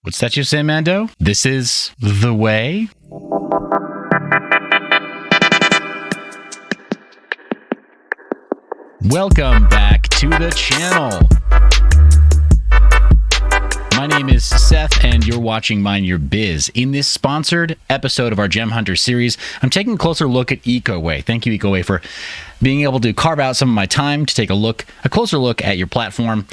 What's that you say, Mando? This is the way? Welcome back to the channel. My name is Seth, and you're watching Mind Your Biz. In this sponsored episode of our Gem Hunter series, I'm taking a closer look at EcoWay. Thank you, EcoWay, for being able to carve out some of my time to take a closer look at your platform.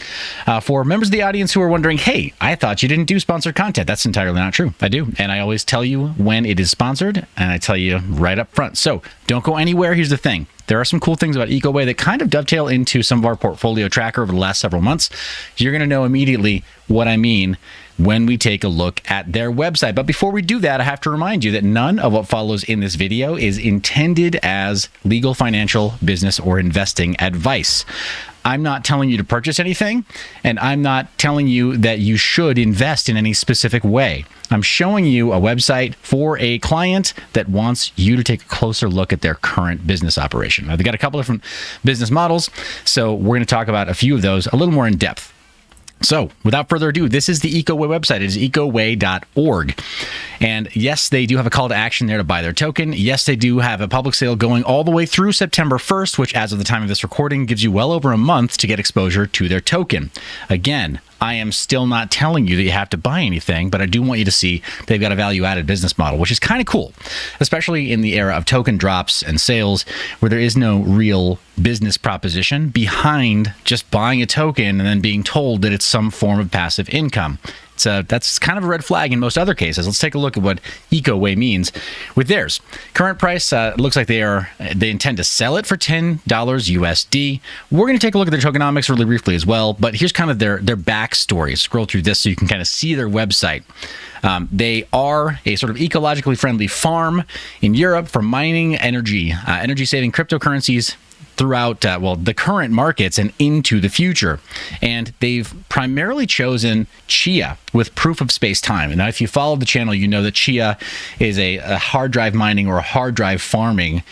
For members of the audience who are wondering, hey, I thought you didn't do sponsored content. That's entirely not true. I do, and I always tell you when it is sponsored, and I tell you right up front. So don't go anywhere. Here's the thing. There are some cool things about EcoWay that kind of dovetail into some of our portfolio tracker over the last several months. You're going to know immediately what I mean when we take a look at their website. But before we do that, I have to remind you that none of what follows in this video is intended as legal, financial, business, or investing advice. I'm not telling you to purchase anything, and I'm not telling you that you should invest in any specific way. I'm showing you a website for a client that wants you to take a closer look at their current business operation. Now, they've got a couple different business models, so we're going to talk about a few of those a little more in depth. So, without further ado, this is the EcoWay website. It is ecoway.org. And yes, they do have a call to action there to buy their token. Yes, they do have a public sale going all the way through September 1st, which as of the time of this recording gives you well over a month to get exposure to their token. Again, I am still not telling you that you have to buy anything, but I do want you to see they've got a value-added business model, which is kind of cool, especially in the era of token drops and sales where there is no real business proposition behind just buying a token and then being told that it's some form of passive income. So that's kind of a red flag in most other cases. Let's take a look at what EcoWay means with theirs. Current price looks like they intend to sell it for $10 USD. We're going to take a look at their tokenomics really briefly as well, but here's kind of their backstory. Scroll through this so you can kind of see their website. They are a sort of ecologically friendly farm in Europe for mining energy-saving cryptocurrencies throughout, the current markets and into the future. And they've primarily chosen Chia with proof of space-time. And now, if you follow the channel, you know that Chia is a hard drive mining or a hard drive farming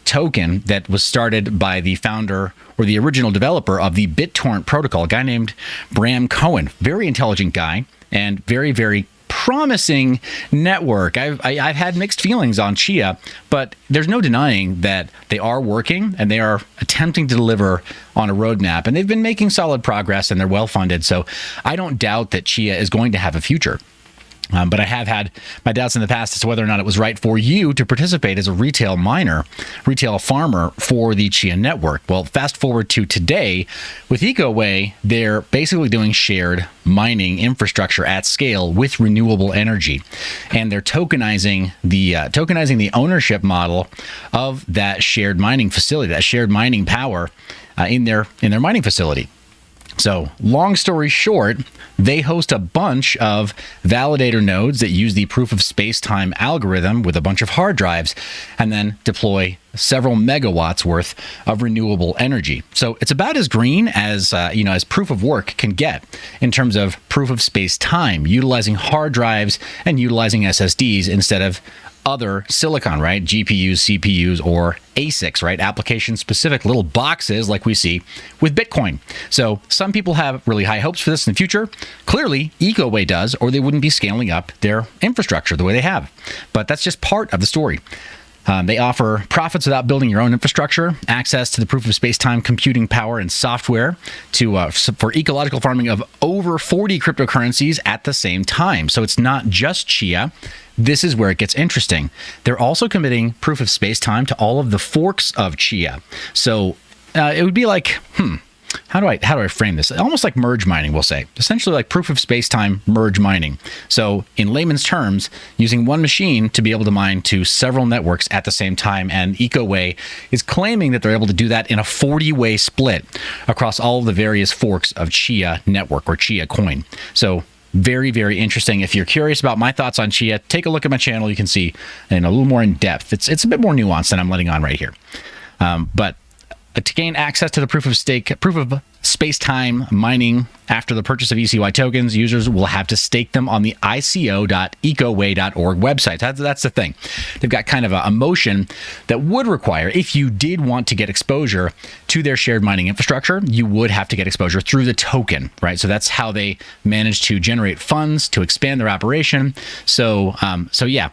token that was started by the founder or the original developer of the BitTorrent protocol, a guy named Bram Cohen. Very intelligent guy and very, very promising network. I've had mixed feelings on Chia, but there's no denying that they are working and they are attempting to deliver on a roadmap, and they've been making solid progress and they're well funded. So I don't doubt that Chia is going to have a future. But I have had my doubts in the past as to whether or not it was right for you to participate as a retail farmer for the ChiaNetwork. Well, fast forward to today with EcoWay, they're basically doing shared mining infrastructure at scale with renewable energy, and they're tokenizing the ownership model of that shared mining facility, that shared mining power in their mining facility. So, long story short, they host a bunch of validator nodes that use the proof of space-time algorithm with a bunch of hard drives and then deploy several megawatts worth of renewable energy. So it's about as green as as proof of work can get in terms of proof of space-time, utilizing hard drives and utilizing SSDs instead of other silicon, right? GPUs, CPUs, or ASICs, right? Application-specific little boxes like we see with Bitcoin. So some people have really high hopes for this in the future. Clearly, EcoWay does, or they wouldn't be scaling up their infrastructure the way they have. But that's just part of the story. They offer profits without building your own infrastructure, access to the proof of space-time computing power and software for ecological farming of over 40 cryptocurrencies at the same time. So it's not just Chia. This is where it gets interesting. They're also committing proof of space-time to all of the forks of Chia. So it would be like, how do I frame this? Almost like merge mining, we'll say. Essentially like proof of space-time merge mining. So in layman's terms, using one machine to be able to mine to several networks at the same time. And EcoWay is claiming that they're able to do that in a 40-way split across all of the various forks of ChiaNetwork or Chia coin. So very, very interesting. If you're curious about my thoughts on Chia, take a look at my channel. You can see in a little more in depth. It's a bit more nuanced than I'm letting on right here. But to gain access to the proof of space-time mining after the purchase of ECY tokens, users will have to stake them on the ico.ecoway.org website. That's the thing. They've got kind of a motion that would require, if you did want to get exposure to their shared mining infrastructure, you would have to get exposure through the token, right? So that's how they manage to generate funds to expand their operation. So yeah,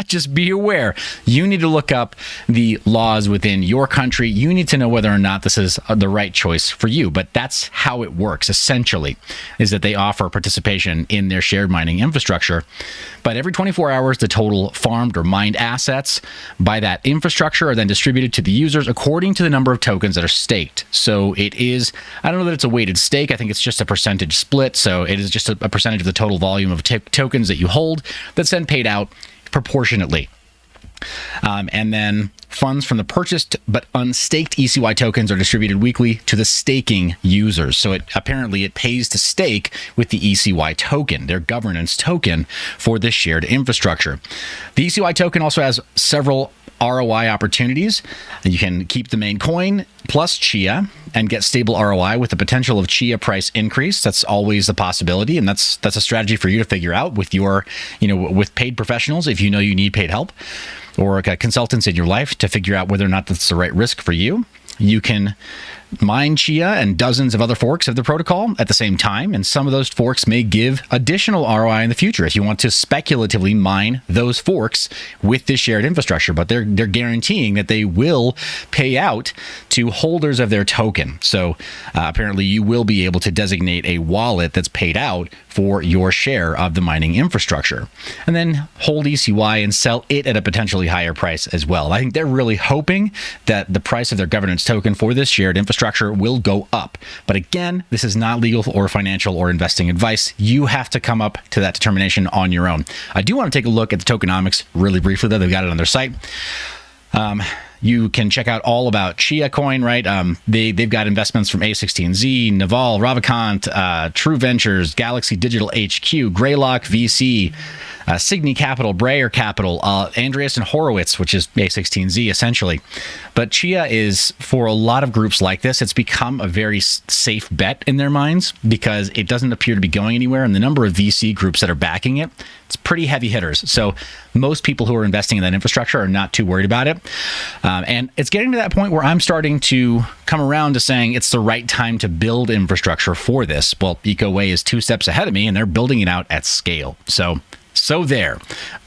just be aware. You need to look up the laws within your country. You need to know whether or not this is the right choice for you. But that's how it works, essentially, is that they offer participation in their shared mining infrastructure. But every 24 hours, the total farmed or mined assets by that infrastructure are then distributed to the users according to the number of tokens that are staked. So it is, I don't know that it's a weighted stake. I think it's just a percentage split. So it is just a percentage of the total volume of tokens that you hold that's then paid out proportionately. And then funds from the purchased but unstaked ECY tokens are distributed weekly to the staking users. So apparently it pays to stake with the ECY token, their governance token for this shared infrastructure. The ECY token also has several ROI opportunities. You can keep the main coin plus Chia and get stable ROI with the potential of Chia price increase. That's always a possibility, and that's a strategy for you to figure out with your, with paid professionals if you know you need paid help, or consultants in your life to figure out whether or not that's the right risk for you. You can mine Chia and dozens of other forks of the protocol at the same time, and some of those forks may give additional ROI in the future if you want to speculatively mine those forks with this shared infrastructure. But they're guaranteeing that they will pay out to holders of their token. So apparently you will be able to designate a wallet that's paid out for your share of the mining infrastructure, and then hold ECY and sell it at a potentially higher price as well. I think they're really hoping that the price of their governance token for this shared infrastructure will go up. But again, this is not legal or financial or investing advice. You have to come up to that determination on your own. I do want to take a look at the tokenomics really briefly, though. They've got it on their site. You can check out all about Chia coin, right? They've got investments from A16Z, Naval, Ravacant, True Ventures, Galaxy Digital HQ, Greylock VC, Signy Capital, Breyer Capital, Andreas and Horowitz, which is A16Z essentially. But Chia is, for a lot of groups like this, it's become a very safe bet in their minds because it doesn't appear to be going anywhere. And the number of VC groups that are backing it, it's pretty heavy hitters. So most people who are investing in that infrastructure are not too worried about it. And it's getting to that point where I'm starting to come around to saying it's the right time to build infrastructure for this. Well, EcoWay is 2 steps ahead of me, and they're building it out at scale. So there.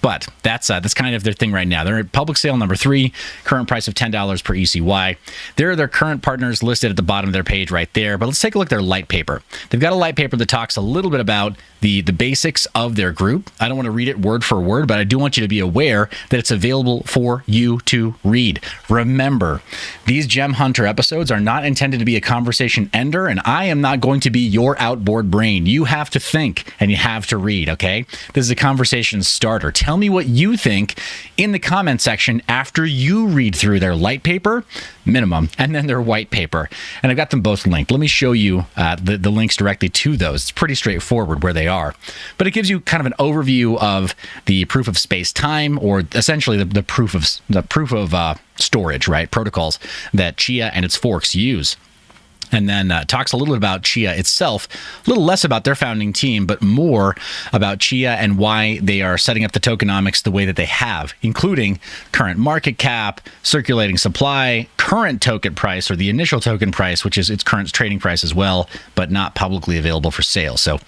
But that's kind of their thing right now. They're at public sale number 3, current price of $10 per ECY. There are their current partners listed at the bottom of their page right there. But let's take a look at their Lightpaper. They've got a Lightpaper that talks a little bit about the basics of their group. I don't want to read it word for word, but I do want you to be aware that it's available for you to read. Remember, these Gem Hunter episodes are not intended to be a conversation ender, and I am not going to be your outboard brain. You have to think and you have to read, okay? This is a conversation starter. Tell me what you think in the comment section after you read through their Lightpaper, minimum, and then their white paper. And I've got them both linked. Let me show you the links directly to those. It's pretty straightforward where they are. But it gives you kind of an overview of the proof of space-time, or essentially the proof of storage, right? Protocols that Chia and its forks use. And then talks a little bit about Chia itself, a little less about their founding team, but more about Chia and why they are setting up the tokenomics the way that they have, including current market cap, circulating supply, current token price, or the initial token price, which is its current trading price as well, but not publicly available for sale. So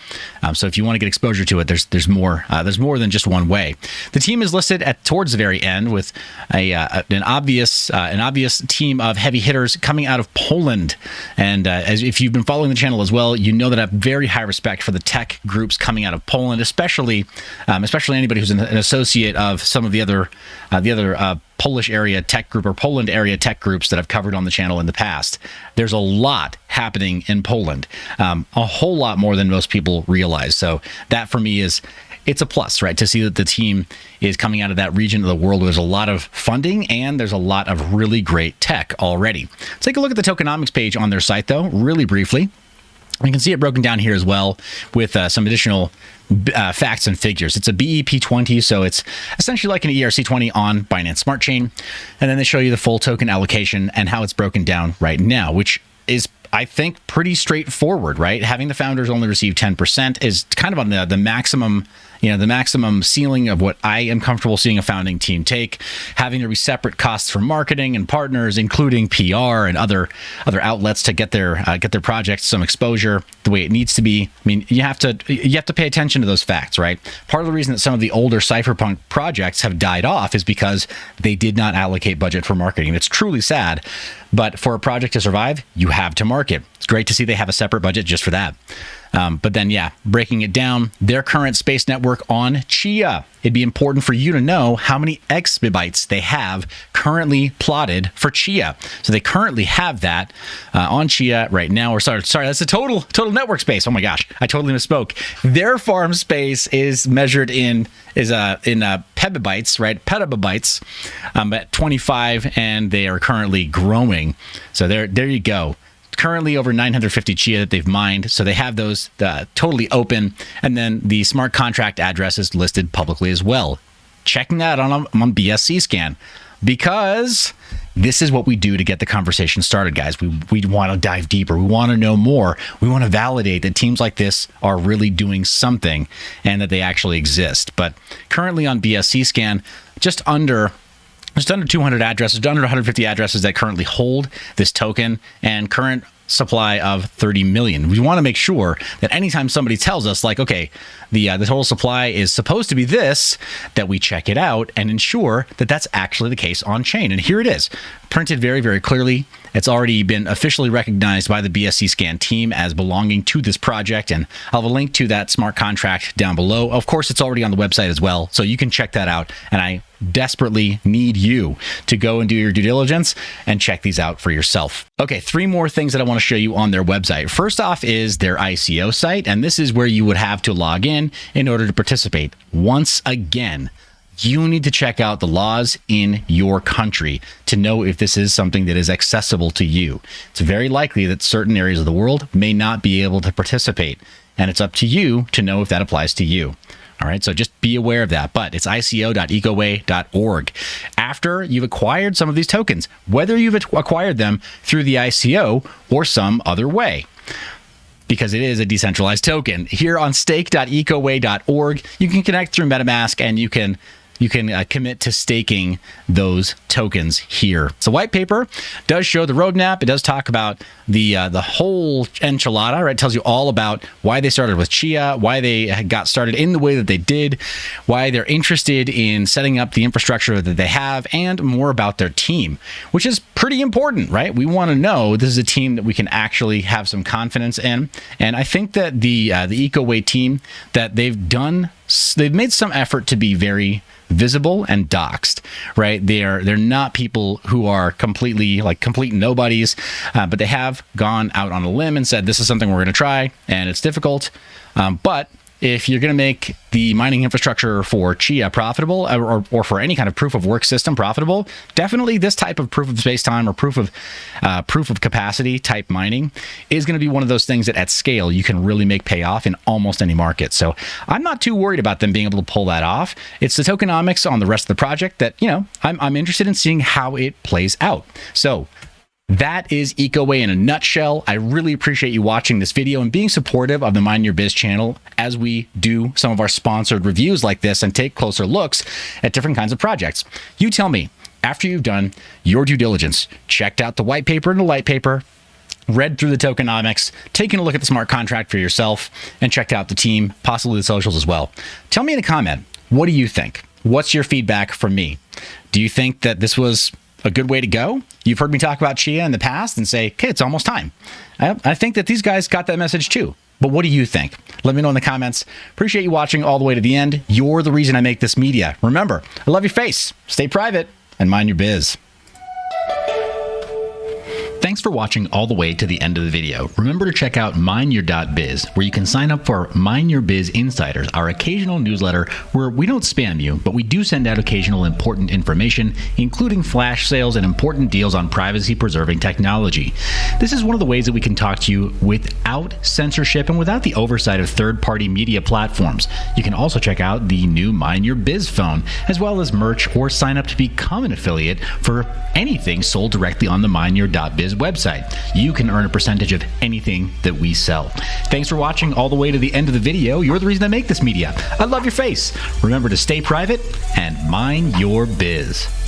if you want to get exposure to it, there's more than just one way. The team is listed towards the very end with an obvious team of heavy hitters coming out of Poland. And as if you've been following the channel as well, you know that I have very high respect for the tech groups coming out of Poland, especially anybody who's an associate of some of the other Polish area tech group or Poland area tech groups that I've covered on the channel in the past. There's a lot happening in Poland, a whole lot more than most people realize. So that for me it's a plus, right? To see that the team is coming out of that region of the world where there's a lot of funding and there's a lot of really great tech already. Let's take a look at the tokenomics page on their site, though, really briefly. You can see it broken down here as well with some additional facts and figures. It's a BEP20, so it's essentially like an ERC20 on Binance Smart Chain. And then they show you the full token allocation and how it's broken down right now, which is I think, pretty straightforward, right? Having the founders only receive 10% is kind of on the maximum, the maximum ceiling of what I am comfortable seeing a founding team take. Having there be separate costs for marketing and partners, including PR and other outlets to get their projects some exposure the way it needs to be. I mean, you have to pay attention to those facts, right? Part of the reason that some of the older cypherpunk projects have died off is because they did not allocate budget for marketing. It's truly sad, but for a project to survive, you have to market. It's great to see they have a separate budget just for that. But then, breaking it down, their current space network on Chia. It'd be important for you to know how many exabytes they have currently plotted for Chia. So they currently have that on Chia right now. Or sorry, that's the total network space. Oh my gosh, I totally misspoke. Their farm space is measured in petabytes, right? Petabytes at 25, and they are currently growing. So there you go. Currently over 950 Chia that they've mined. So they have those totally open. And then the smart contract address is listed publicly as well. Checking that on BSC scan, because this is what we do to get the conversation started, guys. We want to dive deeper. We want to know more. We want to validate that teams like this are really doing something and that they actually exist. But currently on BSC scan, just under 200 addresses, under 150 addresses that currently hold this token, and current supply of 30 million. We want to make sure that anytime somebody tells us, like, okay, the total supply is supposed to be this, that we check it out and ensure that that's actually the case on chain. And here it is, printed very, very clearly. It's already been officially recognized by the BSC Scan team as belonging to this project, and I'll have a link to that smart contract down below. Of course, it's already on the website as well, so you can check that out, and I desperately need you to go and do your due diligence and check these out for yourself. Okay, 3 more things that I want to show you on their website. First off is their ICO site, and this is where you would have to log in order to participate. Once again, you need to check out the laws in your country to know if this is something that is accessible to you. It's very likely that certain areas of the world may not be able to participate, and it's up to you to know if that applies to you. All right, so just be aware of that. But it's ico.ecoway.org. After you've acquired some of these tokens, whether you've acquired them through the ICO or some other way, because it is a decentralized token. Here on stake.ecoway.org, you can connect through MetaMask, and you can commit to staking those tokens here. So white paper does show the roadmap. It does talk about the whole enchilada, right? It tells you all about why they started with Chia, why they got started in the way that they did, why they're interested in setting up the infrastructure that they have, and more about their team, which is pretty important, right? We want to know this is a team that we can actually have some confidence in. And I think that the EcoWay team, that they've made some effort to be very visible and doxed, right? They're not people who are complete nobodies, but they have gone out on a limb and said, this is something we're going to try, and it's difficult. But if you're going to make the mining infrastructure for Chia profitable, or for any kind of proof of work system profitable, definitely this type of proof of space-time or proof of capacity type mining is going to be one of those things that at scale you can really make pay off in almost any market. So I'm not too worried about them being able to pull that off. It's the tokenomics on the rest of the project that, I'm interested in seeing how it plays out. So that is EcoWay in a nutshell. I really appreciate you watching this video and being supportive of the Mind Your Biz channel as we do some of our sponsored reviews like this and take closer looks at different kinds of projects. You tell me, after you've done your due diligence, checked out the white paper and the light paper, read through the tokenomics, taken a look at the smart contract for yourself, and checked out the team, possibly the socials as well. Tell me in a comment, what do you think? What's your feedback from me? Do you think that this was a good way to go? You've heard me talk about Chia in the past and say, okay, it's almost time. I think that these guys got that message too. But what do you think? Let me know in the comments. Appreciate you watching all the way to the end. You're the reason I make this media. Remember, I love your face. Stay private and mind your biz. Thanks for watching all the way to the end of the video. Remember to check out mineyour.biz, where you can sign up for Mine Your Biz Insiders, our occasional newsletter where we don't spam you, but we do send out occasional important information, including flash sales and important deals on privacy-preserving technology. This is one of the ways that we can talk to you without censorship and without the oversight of third-party media platforms. You can also check out the new Mine Your Biz phone, as well as merch, or sign up to become an affiliate for anything sold directly on the mineyour.biz website. You can earn a percentage of anything that we sell. Thanks for watching all the way to the end of the video. You're the reason I make this media. I love your face. Remember to stay private and mind your biz.